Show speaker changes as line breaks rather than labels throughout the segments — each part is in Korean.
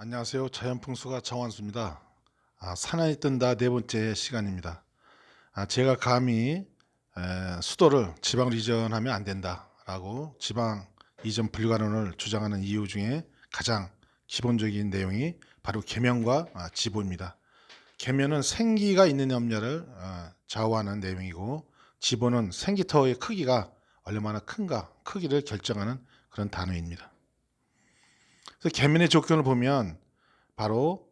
안녕하세요. 자연풍수가 정환수입니다. 사나이 뜬다 네 번째 시간입니다. 제가 감히 수도를 지방으로 이전하면 안 된다라고 지방 이전 불가론을 주장하는 이유 중에 가장 기본적인 내용이 바로 계면과 지보입니다. 계면은 생기가 있는 염려를 좌우하는 내용이고, 지보는 생기터의 크기가 얼마나 큰가 크기를 결정하는 그런 단어입니다. 그래서 계면의 조건을 보면 바로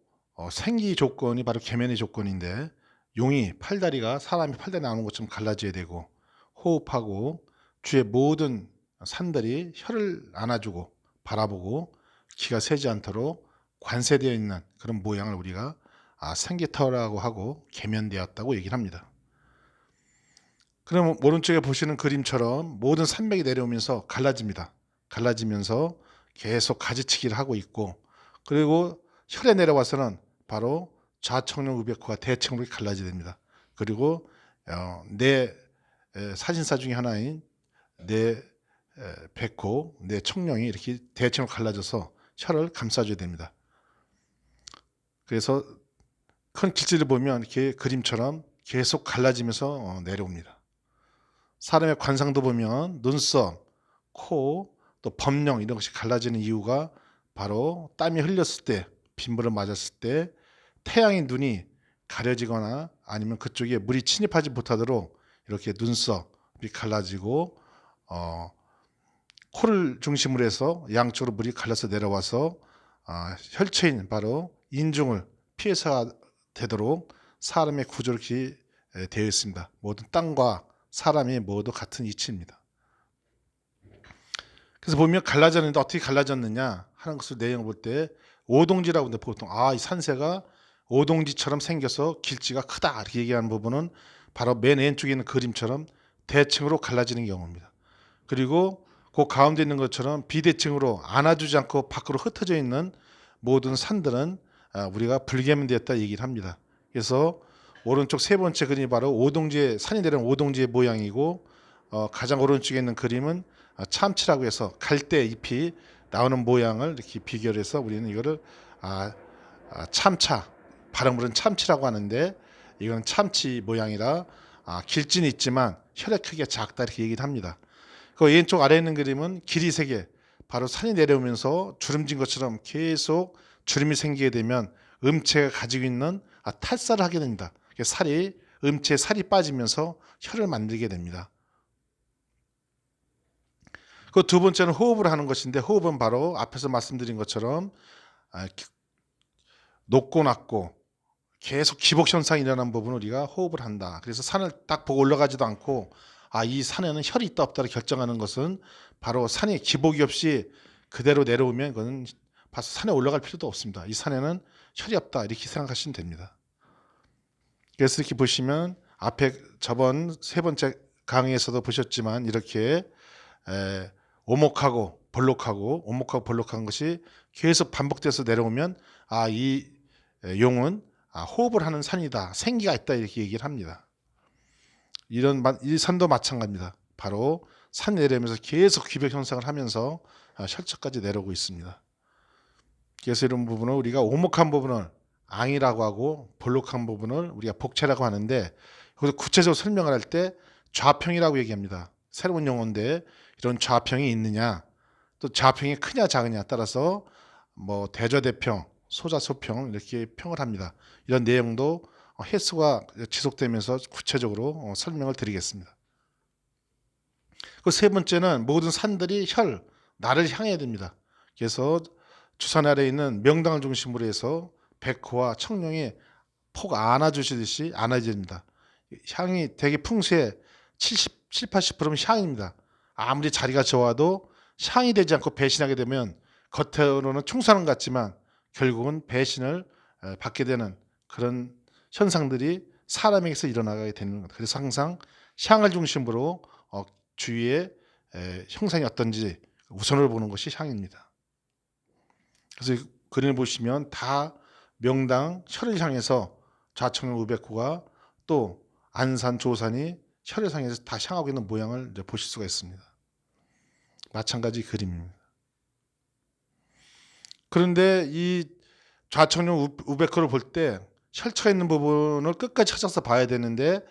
생기 조건이 바로 계면의 조건인데, 용이 팔다리가 사람이 팔다리 나오는 것처럼 갈라져야 되고, 호흡하고 주의 모든 산들이 혀를 안아주고 바라보고 기가 새지 않도록 관세되어 있는 그런 모양을 우리가 생기터라고 하고 계면되었다고 얘기를 합니다. 그럼 오른쪽에 보시는 그림처럼 모든 산맥이 내려오면서 갈라집니다. 갈라지면서 계속 가지치기를 하고 있고, 그리고 혈에 내려와서는 바로 좌청룡 우백호가 대청으로 갈라지게 됩니다. 그리고 내 사진사 중에 하나인 내 백호, 내 청룡이 이렇게 대청으로 갈라져서 혈을 감싸줘야 됩니다. 그래서 큰 길지를 보면 이렇게 그림처럼 계속 갈라지면서 내려옵니다. 사람의 관상도 보면 눈썹, 코, 또 범령 이런 것이 갈라지는 이유가 바로 땀이 흘렸을 때, 빗물을 맞았을 때 태양의 눈이 가려지거나 아니면 그쪽에 물이 침입하지 못하도록 이렇게 눈썹이 갈라지고, 코를 중심으로 해서 양쪽으로 물이 갈라서 내려와서 혈처인 바로 인중을 피해서가 되도록 사람의 구조를 이렇게 되어 있습니다. 모든 땅과 사람이 모두 같은 이치입니다. 그래서 보면 갈라졌는데 어떻게 갈라졌느냐 하는 것을 내용을 볼 때 오동지라고 하는데, 보통 이 산세가 오동지처럼 생겨서 길지가 크다 이렇게 얘기하는 부분은 바로 맨 왼쪽에 있는 그림처럼 대칭으로 갈라지는 경우입니다. 그리고 그 가운데 있는 것처럼 비대칭으로 안아주지 않고 밖으로 흩어져 있는 모든 산들은 우리가 불계면되었다 얘기를 합니다. 그래서 오른쪽 세 번째 그림이 바로 오동지의 산이 내려온 오동지의 모양이고, 가장 오른쪽에 있는 그림은 참치라고 해서 갈대 잎이 나오는 모양을 이렇게 비교를 해서 우리는 이거를 참차, 발음으로는 참치라고 하는데, 이건 참치 모양이라 길지는 있지만 혈액 크기가 작다 이렇게 얘기를 합니다. 그 왼쪽 아래에 있는 그림은 길이 세 개, 바로 산이 내려오면서 주름진 것처럼 계속 주름이 생기게 되면 음체가 가지고 있는 탈사를 하게 됩니다. 살이, 음체에 살이 빠지면서 혈을 만들게 됩니다. 그 두 번째는 호흡을 하는 것인데, 호흡은 바로 앞에서 말씀드린 것처럼 높고 낮고 계속 기복 현상이 일어나는 부분을 우리가 호흡을 한다. 그래서 산을 딱 보고 올라가지도 않고 이 산에는 혈이 있다 없다를 결정하는 것은 바로 산이 기복이 없이 그대로 내려오면 그건 산에 올라갈 필요도 없습니다. 이 산에는 혈이 없다 이렇게 생각하시면 됩니다. 그래서 이렇게 보시면 앞에 저번 세 번째 강의에서도 보셨지만 이렇게 오목하고 볼록한 것이 계속 반복돼서 내려오면 이 용은 호흡을 하는 산이다, 생기가 있다 이렇게 얘기를 합니다. 이 산도 마찬가지입니다. 바로 산 내려오면서 계속 기복 현상을 하면서 혈처까지 내려오고 있습니다. 그래서 이런 부분을 우리가 오목한 부분을 앙이라고 하고 볼록한 부분을 우리가 복체라고 하는데, 여기서 구체적으로 설명을 할 때 좌평이라고 얘기합니다. 새로운 용어인데, 이런 좌평이 있느냐, 또 좌평이 크냐 작으냐 따라서 대저대평, 소자소평 이렇게 평을 합니다. 이런 내용도 횟수가 지속되면서 구체적으로 설명을 드리겠습니다. 그 세 번째는 모든 산들이 나를 향해야 됩니다. 그래서 주산 아래에 있는 명당을 중심으로 해서 백호와 청룡이 폭 안아주시듯이 안아야 됩니다. 향이 되게 풍수에 70, 80%는 향입니다. 아무리 자리가 좋아도 향이 되지 않고 배신하게 되면 겉으로는 충성한 것 같지만 결국은 배신을 받게 되는 그런 현상들이 사람에게서 일어나게 되는 것. 그래서 항상 향을 중심으로 주위의 형상이 어떤지 우선을 보는 것이 향입니다. 그래서 그림을 보시면 다 명당 혈을 향해서 좌청룡 우백호가 또 안산 조산이 혈을 향해서 다 향하고 있는 모양을 이제 보실 수가 있습니다. 마찬가지 그림입니다. 그런데 이 좌측면 우베크를 볼 때 혈처가 있는 부분을 끝까지 찾아서 봐야 되는데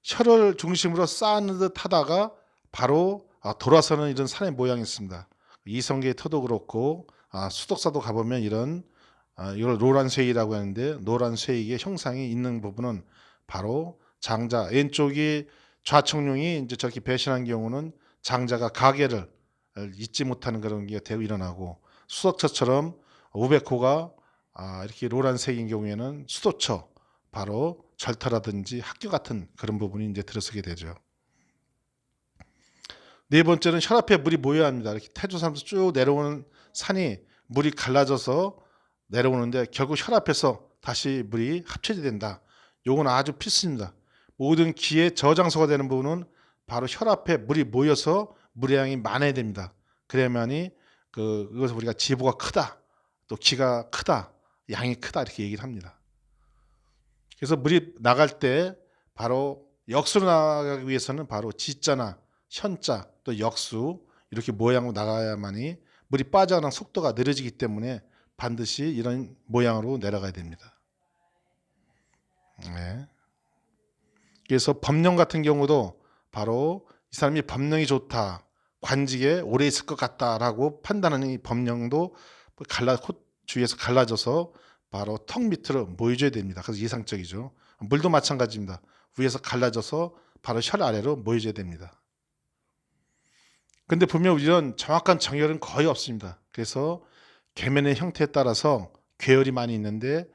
혈을 중심으로 쌓는 듯 하다가 바로 돌아서는 이런 산의 모양이 있습니다. 이성계의 터도 그렇고 수덕사도 가보면 이런 이걸 노란쇠이라고 하는데 노란쇠익의 형상이 있는 부분은 바로 장자, 왼쪽이 좌측룡이 이제 저렇게 배신한 경우는 장자가 가계를 잊지 못하는 그런 게 되고 일어나고, 수덕처처럼 우베코가 이렇게 노란색인 경우에는 수도처, 바로 절터라든지 학교 같은 그런 부분이 이제 들어서게 되죠. 네 번째는 혈압에 물이 모여야 합니다. 이렇게 태조산에서 쭉 내려오는 산이 물이 갈라져서 내려오는데 결국 혈압에서 다시 물이 합쳐져야 된다. 요건 아주 필수입니다. 모든 기의 저장소가 되는 부분은 바로 혈압에 물이 모여서 물의 양이 많아야 됩니다. 그래야만이 그것을 우리가 지보가 크다, 또 기가 크다, 양이 크다 이렇게 얘기를 합니다. 그래서 물이 나갈 때 바로 역수로 나가기 위해서는 바로 지자나 현자 또 역수 이렇게 모양으로 나가야만이 물이 빠져나가는 속도가 느려지기 때문에 반드시 이런 모양으로 내려가야 됩니다. 네. 그래서 법령 같은 경우도 바로 이 사람이 법령이 좋다, 관직에 오래 있을 것 같다라고 판단하는 이 법령도 주위에서 갈라져서 바로 턱 밑으로 모여줘야 됩니다. 그래서 이상적이죠. 물도 마찬가지입니다. 위에서 갈라져서 바로 혈 아래로 모여줘야 됩니다. 근데 보면 이런 정확한 정열은 거의 없습니다. 그래서 계면의 형태에 따라서 괴열이 많이 있는데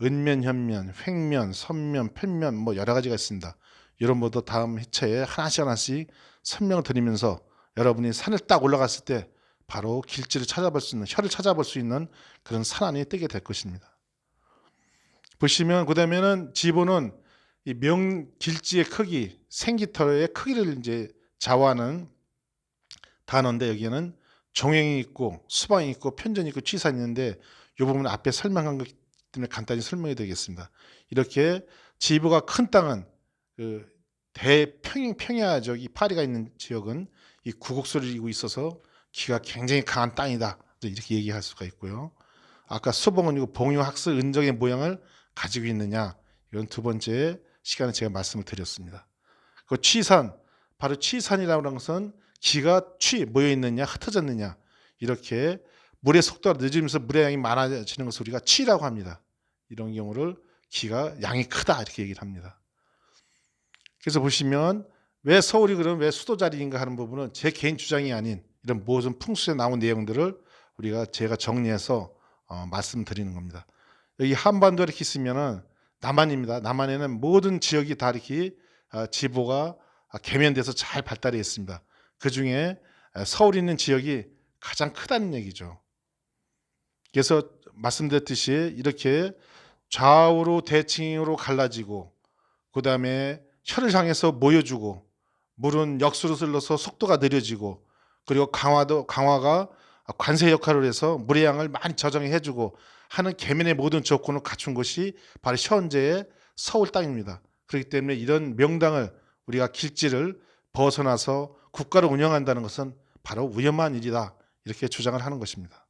은면, 현면, 횡면, 선면, 편면 뭐 여러 가지가 있습니다. 이런 것도 다음 회차에 하나씩 설명을 드리면서 여러분이 산을 딱 올라갔을 때 바로 길지를 찾아볼 수 있는, 혈을 찾아볼 수 있는 그런 산안이 뜨게 될 것입니다. 보시면 그다음에는 지보는 이 길지의 크기, 생기털의 크기를 이제 좌우하는 단어인데 여기에는 종횡이 있고 수방이 있고 편전이 있고 취산이 있는데 이 부분은 앞에 설명한 것 때문에 간단히 설명해 드리겠습니다. 이렇게 지보가 큰 땅은 대평야 지역이 파리가 있는 지역은 이 구곡소를 이루고 있어서 기가 굉장히 강한 땅이다, 이렇게 얘기할 수가 있고요. 아까 수봉은 이거 봉유학설 은정의 모양을 가지고 있느냐, 이런 두 번째 시간에 제가 말씀을 드렸습니다. 그 취산, 바로 취산이라는 것은 기가 모여 있느냐 흩어졌느냐, 이렇게 물의 속도가 늦으면서 물의 양이 많아지는 것을 우리가 취라고 합니다. 이런 경우를 기가 양이 크다 이렇게 얘기를 합니다. 그래서 보시면 왜 서울이 그러면 왜 수도 자리인가 하는 부분은 제 개인 주장이 아닌 이런 모든 풍수에 나온 내용들을 제가 정리해서 말씀드리는 겁니다. 여기 한반도 이렇게 있으면은 남한입니다. 남한에는 모든 지역이 다 이렇게 지보가 계면돼서 잘 발달해 있습니다. 그 중에 서울이 있는 지역이 가장 크다는 얘기죠. 그래서 말씀드렸듯이 이렇게 좌우로 대칭으로 갈라지고 그 다음에 혈을 향해서 모여주고 물은 역수로 흘러서 속도가 느려지고, 그리고 강화가 관세 역할을 해서 물의 양을 많이 저장해주고 하는 계면의 모든 조건을 갖춘 것이 바로 현재의 서울 땅입니다. 그렇기 때문에 이런 명당을 우리가 길지를 벗어나서 국가를 운영한다는 것은 바로 위험한 일이다, 이렇게 주장을 하는 것입니다.